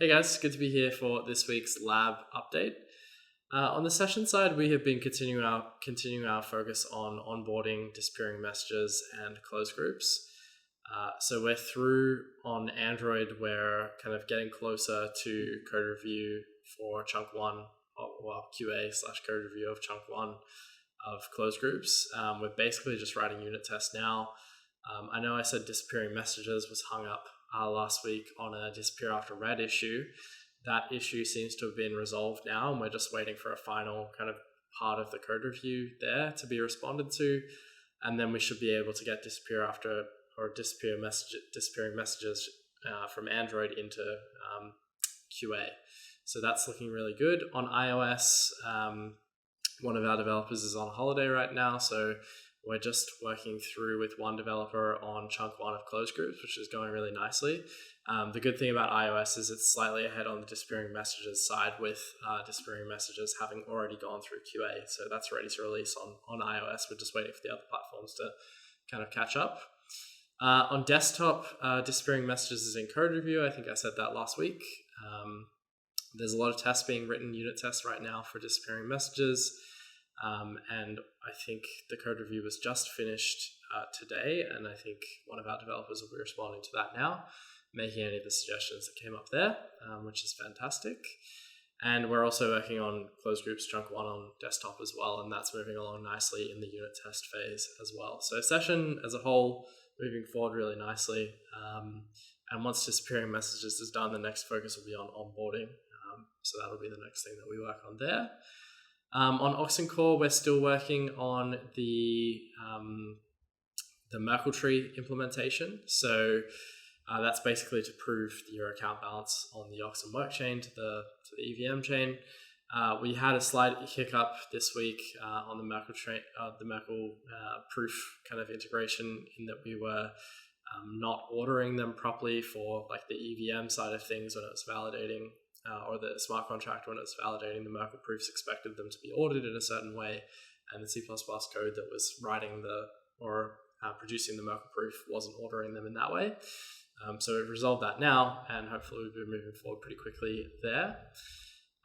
Hey guys, good to be here for this week's lab update. On the session side, we have been continuing our focus on onboarding, disappearing messages, and closed groups. So we're through on Android. We're kind of getting closer to code review for chunk one, QA/code review of chunk one of closed groups. We're basically just writing unit tests now. I know I said disappearing messages was hung up last week on a disappear after read issue. That issue seems to have been resolved now, and we're just waiting for a final kind of part of the code review there to be responded to, and then we should be able to get disappearing messages from Android into QA. So that's looking really good. On iOS, one of our developers is on holiday right now, so we're just working through with one developer on chunk one of closed groups, which is going really nicely. The good thing about iOS is it's slightly ahead on the disappearing messages side, with disappearing messages having already gone through QA. So that's ready to release on iOS. We're just waiting for the other platforms to kind of catch up. On desktop, disappearing messages is in code review. I think I said that last week. There's a lot of tests being written, unit tests right now for disappearing messages. And I think the code review was just finished today, and I think one of our developers will be responding to that now, making any of the suggestions that came up there, which is fantastic. And we're also working on closed groups chunk one on desktop as well, and that's moving along nicely in the unit test phase as well. So session as a whole moving forward really nicely. And once disappearing messages is done, the next focus will be on onboarding. So that'll be the next thing that we work on there. On Oxen Core, we're still working on the Merkle tree implementation. So that's basically to prove your account balance on the Oxen work chain to the EVM chain. We had a slight hiccup this week on the Merkle proof kind of integration, in that we were not ordering them properly for like the EVM side of things when it was validating. Or the smart contract, when it's validating the Merkle proofs, expected them to be ordered in a certain way, and the C++ code that was writing producing the Merkle proof wasn't ordering them in that way. So we've resolved that now, and hopefully we'll be moving forward pretty quickly there.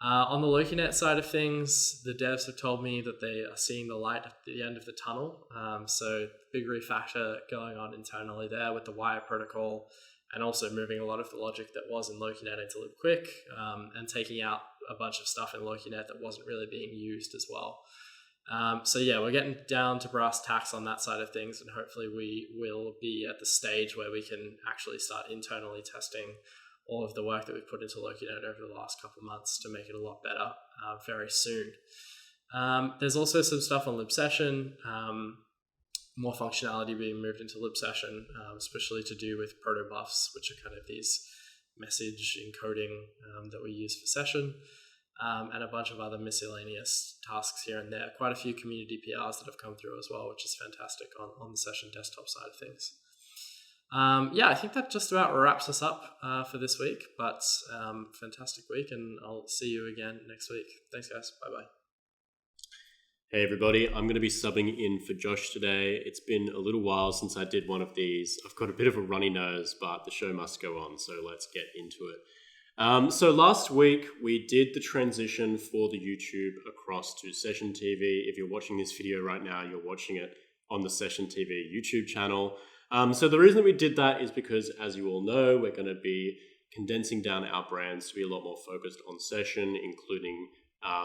On the LokiNet side of things, the devs have told me that they are seeing the light at the end of the tunnel. So big refactor going on internally there with the wire protocol, and also moving a lot of the logic that was in LokiNet into LibQuick, and taking out a bunch of stuff in LokiNet that wasn't really being used as well. So yeah, we're getting down to brass tacks on that side of things, and hopefully we will be at the stage where we can actually start internally testing all of the work that we've put into LokiNet over the last couple of months to make it a lot better very soon. There's also some stuff on libsession, more functionality being moved into libsession, especially to do with protobufs, which are kind of these message encoding that we use for session, and a bunch of other miscellaneous tasks here and there. Quite a few community PRs that have come through as well, which is fantastic on the session desktop side of things. I think that just about wraps us up for this week, but fantastic week, and I'll see you again next week. Thanks guys, bye-bye. Hey everybody, I'm going to be subbing in for Josh today. It's been a little while since I did one of these. I've got a bit of a runny nose, but the show must go on, so let's get into it. So last week we did the transition for the YouTube across to SessionTV. If you're watching this video right now, you're watching it on the SessionTV YouTube channel. So the reason that we did that is because, as you all know, we're going to be condensing down our brands to be a lot more focused on Session, including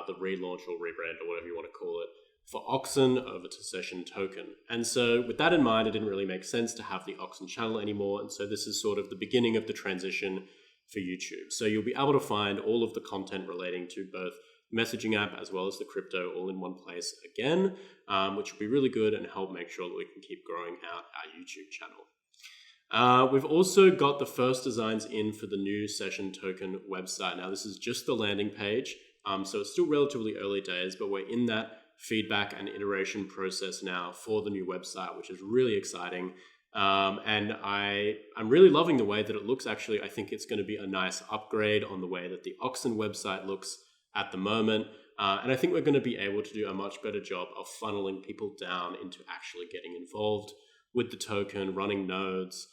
the relaunch or rebrand or whatever you want to call it for Oxen over to Session Token. And so with that in mind, it didn't really make sense to have the Oxen channel anymore. And so this is sort of the beginning of the transition for YouTube. So you'll be able to find all of the content relating to both messaging app as well as the crypto all in one place again, which will be really good and help make sure that we can keep growing out our YouTube channel. We've also got the first designs in for the new Session Token website. Now this is just the landing page. So it's still relatively early days, but we're in that feedback and iteration process now for the new website, which is really exciting. And I'm really loving the way that it looks. Actually, I think it's going to be a nice upgrade on the way that the Oxen website looks at the moment. And I think we're going to be able to do a much better job of funneling people down into actually getting involved with the token, running nodes,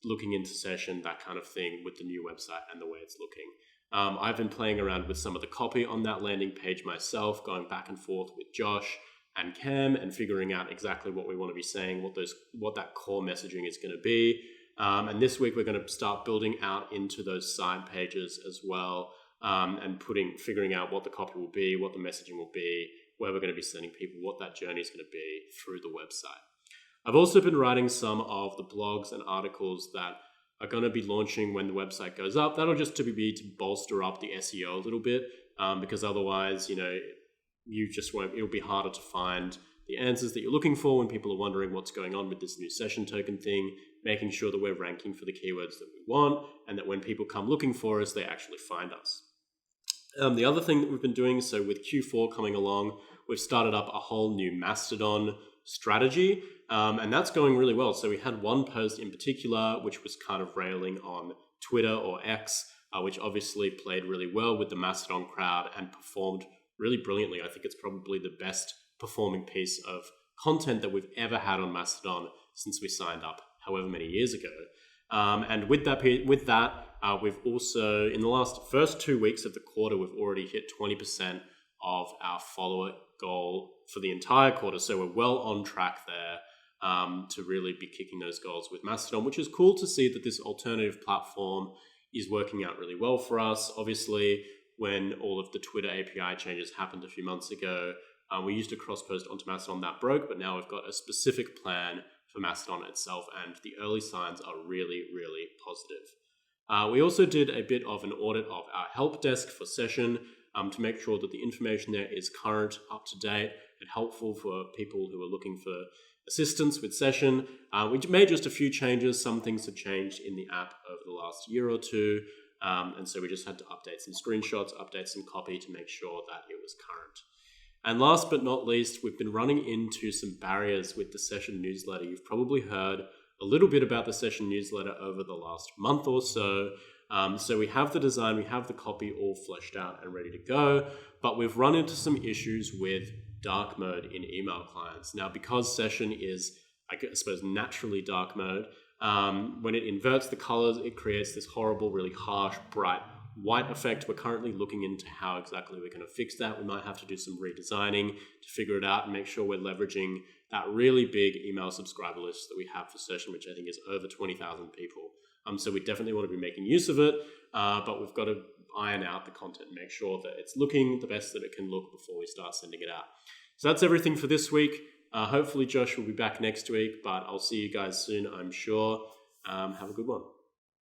looking into Session, that kind of thing with the new website and the way it's looking. I've been playing around with some of the copy on that landing page myself, going back and forth with Josh and Cam and figuring out exactly what we want to be saying, what that core messaging is going to be. And this week we're going to start building out into those side pages as well, and figuring out what the copy will be, what the messaging will be, where we're going to be sending people, what that journey is going to be through the website. I've also been writing some of the blogs and articles that are going to be launching when the website goes up. That'll just to bolster up the SEO a little bit, because otherwise, you just won't. It'll be harder to find the answers that you're looking for when people are wondering what's going on with this new session token thing. Making sure that we're ranking for the keywords that we want, and that when people come looking for us, they actually find us. The other thing that we've been doing, so with Q4 coming along, we've started up a whole new Mastodon strategy, and that's going really well. So we had one post in particular, which was kind of railing on Twitter or X, which obviously played really well with the Mastodon crowd and performed really brilliantly. I think it's probably the best performing piece of content that we've ever had on Mastodon since we signed up however many years ago. And with that, we've also, in the first 2 weeks of the quarter, we've already hit 20% of our follower goal for the entire quarter. So we're well on track there to really be kicking those goals with Mastodon, which is cool to see that this alternative platform is working out really well for us. Obviously, when all of the Twitter API changes happened a few months ago, we used to cross-post onto Mastodon. That broke, but now we've got a specific plan for Mastodon itself, and the early signs are really, really positive. We also did a bit of an audit of our help desk for Session to make sure that the information there is current, up to date, and helpful for people who are looking for assistance with Session. We made just a few changes. Some things have changed in the app over the last year or two, and so we just had to update some screenshots, update some copy to make sure that it was current. And last but not least, we've been running into some barriers with the Session newsletter. You've probably heard a little bit about the Session newsletter over the last month or so. So we have the design, we have the copy all fleshed out and ready to go, but we've run into some issues with dark mode in email clients. Now, because Session is, I suppose, naturally dark mode, when it inverts the colors, it creates this horrible, really harsh, bright white effect. We're currently looking into how exactly we're going to fix that. We might have to do some redesigning to figure it out and make sure we're leveraging that really big email subscriber list that we have for Session, which I think is over 20,000 people. So we definitely want to be making use of it, but we've got to iron out the content and make sure that it's looking the best that it can look before we start sending it out. So that's everything for this week. Hopefully Josh will be back next week, but I'll see you guys soon, I'm sure. Have a good one.